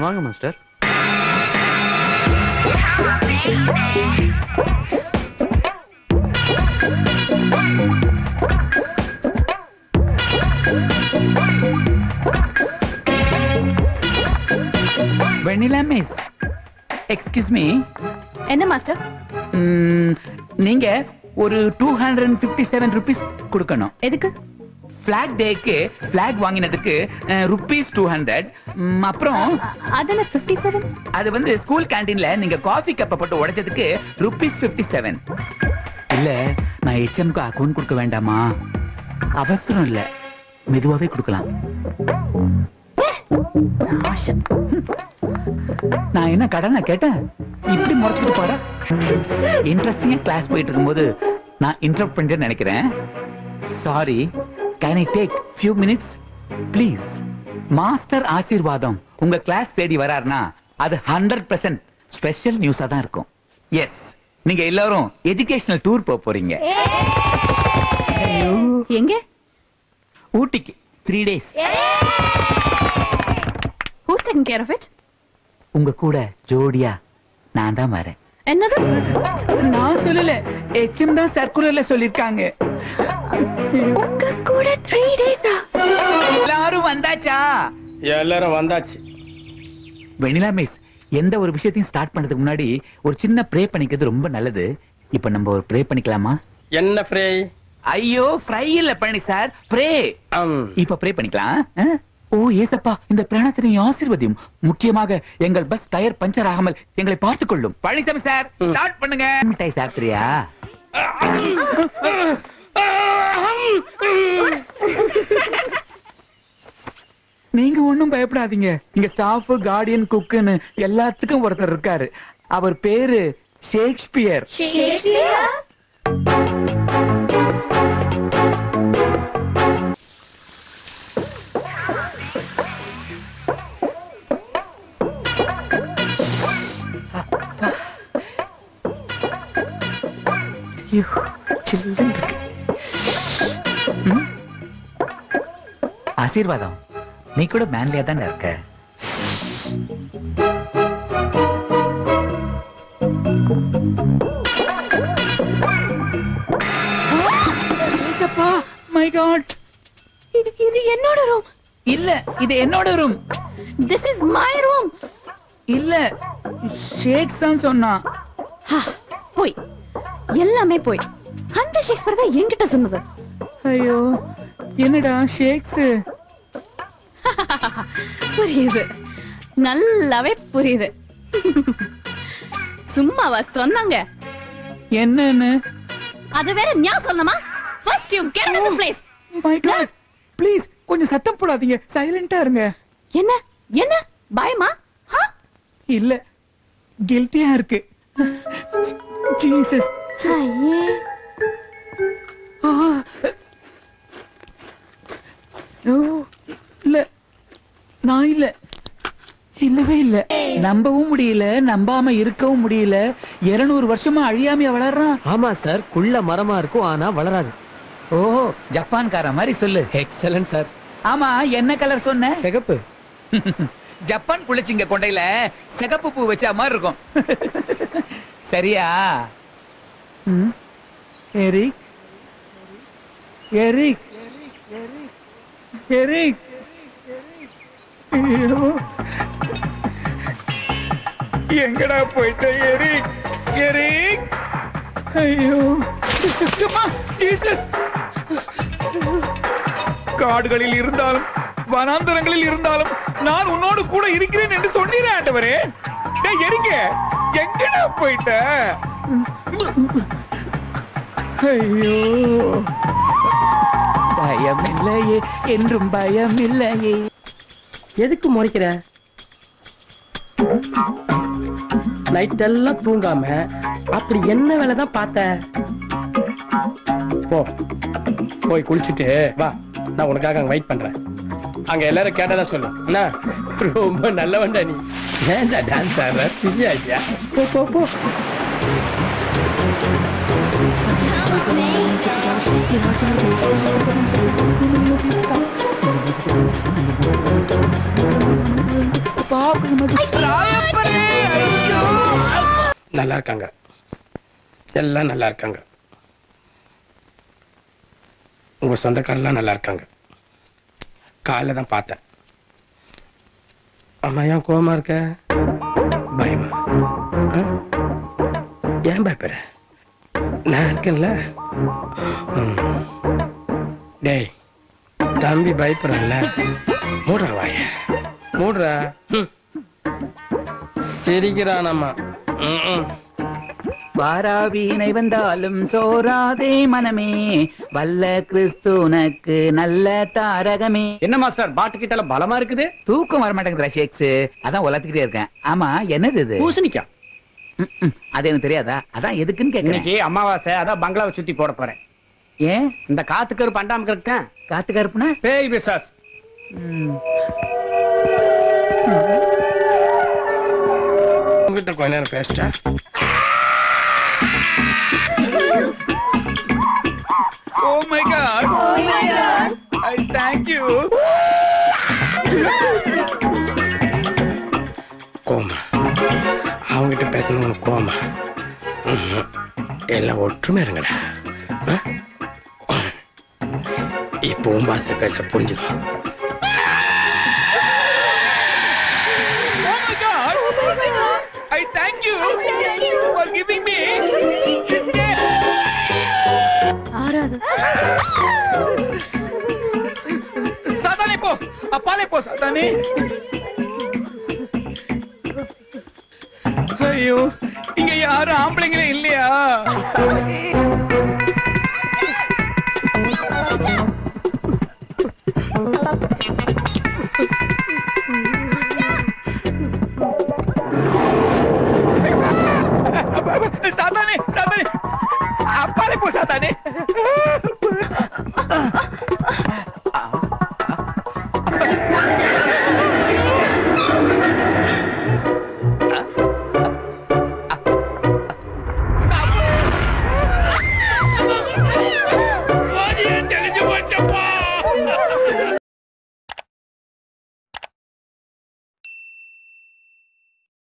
வாங்க மாஸ்டர். வெண்ணிலா miss, excuse me. என்ன master? நீங்க ஒரு 257 rupees கொடுக்கணும். எதுக்கு? பிளாக் டேக்கு பிளாக் வாங்கினதுக்கு rupees 200. அப்புறம் அதன 57. அது வந்து ஸ்கூல் கேண்டீன்ல நீங்க காஃபி கப்ப போட்டு உடைச்சதுக்கு rupees 57. இல்ல நான் HMக்கு அக்கவுண்ட் கொடுக்க வேண்டாமா? அவசரம் இல்ல, மெதுவாவே கொடுக்கலாம். நான் என்ன கடனை கேட்டேன்? இப்படி முறைச்சிட்டு போற. இன்ட்ரெஸ்டிங்கா கிளாஸ் போயிட்டு இருக்கும்போது நான் இன்டரப்ட் பண்ணிட்டேன்னு நினைக்கிறேன். Sorry. Can I take few minutes please? Master ஆசீர்வாதம் உங்க கிளாஸ் தேடி வராருன்னா அது 100% ஸ்பெஷல் நியூஸா தான் இருக்கும். எஸ், நீங்க எல்லாரும் எஜுகேஷனல் டூர் போறீங்க. எங்க? ஊட்டிக்கு 3 days. Who's taking care of it? உங்க கூட ஜோடியா நான் தான் வரேன். என்னது? நான் சொல்லல, HM தான் சர்க்குலர்ல சொல்லிருக்காங்க. உங்க கூட 3 days. எல்லாரும் வந்தாச்சா? எல்லாரும் வந்தாச்சு. வெண்ணிலா மிஸ், எந்த ஒரு விஷயத்தையும் ஸ்டார்ட் பண்றதுக்கு முன்னாடி ஒரு சின்ன ப்ரே பண்ணிக்கிறது ரொம்ப நல்லது. இப்ப நம்ம ஒரு ப்ரே பண்ணிக்கலாமா? என்ன ஃப்ரே? ஐயோ, ஃப்ரை இல்ல பழனி சார், ப்ரே. இப்ப ப்ரே பண்ணிக்கலாம். ஓ ஏசப்பா, இந்த பிராணத்தினை ஆசீர்வதியும். முக்கியமாக எங்கள் பஸ் டயர் பஞ்சர் ஆகாமல் எங்களை பார்த்துக் கொள்ளும். பழனிசாமி சார், ஸ்டார்ட் பண்ணுங்க. மிட்டாய் சாப்பிட்றியா? நீங்க ஒண்ணும் பயப்படாதீங்க. இங்க ஸ்டாஃப், கார்டியன், குக்குன்னு எல்லாத்துக்கும் ஒருத்தர் இருக்காரு. அவர் பேரு ஷேக்ஸ்பியர். ஆசீர்வாதம், நீ கூட மேன்லியா தானே இருக்க. மை காட், இது என்னோட ரூம். இல்ல, இது என்னோட room. This is my room. இல்ல, ஷேக்ஸ் தான் சொன்னா. போய் எல்லாமே போய். அந்த ஷேக்ஸ்பியர் தான் என்கிட்ட சொன்னது. ஐயோ, என்னடா ஷேக்ஸ்? புரியுது, நல்லாவே புரியுது. சும்மாவா சொன்னாங்க? என்னன்னு அது வேற நான் சொல்லணுமா? First you get out of this place. My God, please கொஞ்சம் சத்தம் போடாதீங்க, சைலண்டா இருங்க. என்ன என்ன பயமா? இல்ல, கில்ட்டியா இருக்கு. ஜீசஸ். ஐயே, இல்ல, நான் இல்ல, இல்லவே இல்ல. நம்பவும் முடியல, நம்பாம இருக்கவும் முடியல. 200 வருஷமா அழியாமையா வளர்றான். ஆமா சார், குள்ள மரமா இருக்கும் ஆனா வளராது. ஓ, ஜப்பான்கார மாதிரி சொல்லு. Excellent sir. ஆமா, என்ன கலர் சொன்ன? சிகப்பு. ஜப்பான் குளிச்சிங்க கொண்டையில சிகப்பு பூ வச்ச மாதிரி இருக்கும். சரியா? Eric, Eric, Eric. எங்கடா போயிட்ட எரிக்? எரிக், ஐயோ ஜீசஸ். காடுகளில் இருந்தாலும் வனாந்தரங்களில் இருந்தாலும் நான் உன்னோடு கூட இருக்கிறேன் என்று சொன்னீரே ஆண்டவரே. டேய் எரிக்க, எங்கடா போயிட்ட? ஐயோ, பயம் இல்லையே, என்றும் பயம் இல்லையே. எதுக்கு முறைக்கிற? நைட் எல்லாம் தூங்காம அப்படி என்ன வேலை தான் பார்த்த? போ, போய் குளிச்சுட்டு வா, நான் உனக்காக அங்க வெயிட் பண்றேன். அங்க எல்லாரும் கேட்டதா சொல்லு. என்ன, ரொம்ப நல்லவன்டா நீ. ஏன்டா டான்ஸ் ஆடுற? பிஸி ஆயிட்டியா? போ போ போ. பா, நல்லா இருக்காங்க, எல்லாம் நல்லா இருக்காங்க. உங்க சொந்தக்காரெல்லாம் நல்லா இருக்காங்க. காலைல தான் பார்த்தேன். அம்மா ஏன் கோவமா இருக்க? பயமா? ஏன் பயப்படுற? நான் இருக்கேன்ல. டேய் தம்பி பயப்படுறல, மூடுறா வாய, மூடுறா. சிரிக்கிறானம்மா. வாராவீனை வந்தாலும் சோராதே மனமே, வல்ல கிறிஸ்துனக்கு நல்ல தாரகமே. என்ன மாஸ்டர் பாட்டு கிட்ட பலமா இருக்குது? தூக்கம் வர மாட்டேங்குதுடா ஷேக்ஸ், அதான் உலகத்துக்கிட்டே இருக்கேன். ஆமா என்னது இது? பூசணிக்கா. அது எனக்கு தெரியாதா? அதான் எதுக்குன்னு கேக்குறேன். இன்னைக்கு அமாவாசை, அதான் பங்களாவை சுத்தி போட போறேன். ஏன்? இந்த காத்துக்கரு பண்டாம இருக்கேன். காத்து கருப்புனா பேய் பிசாஸ். உங்ககிட்ட கொஞ்ச நேரம் பேசிட்டா. Oh my God! Oh my God! I thank you. Coma, அவங்ககிட்ட பேசணும் உனக்கு கோமா? எல்லாம் ஒற்றுமை இருங்கடா. இப்போ உன் பாச பேச புரிஞ்சுக்கோ. Oh my God! Oh my God! I thank you for giving me this day. சாத்தானே போ, அப்பாலே போ சாத்தானே. ஐயோ, இங்க யாரும் ஆம்பளைங்களே இல்லையா? சாத்தானே, சாத்தானே, அப்பாலே போ சாத்தானே.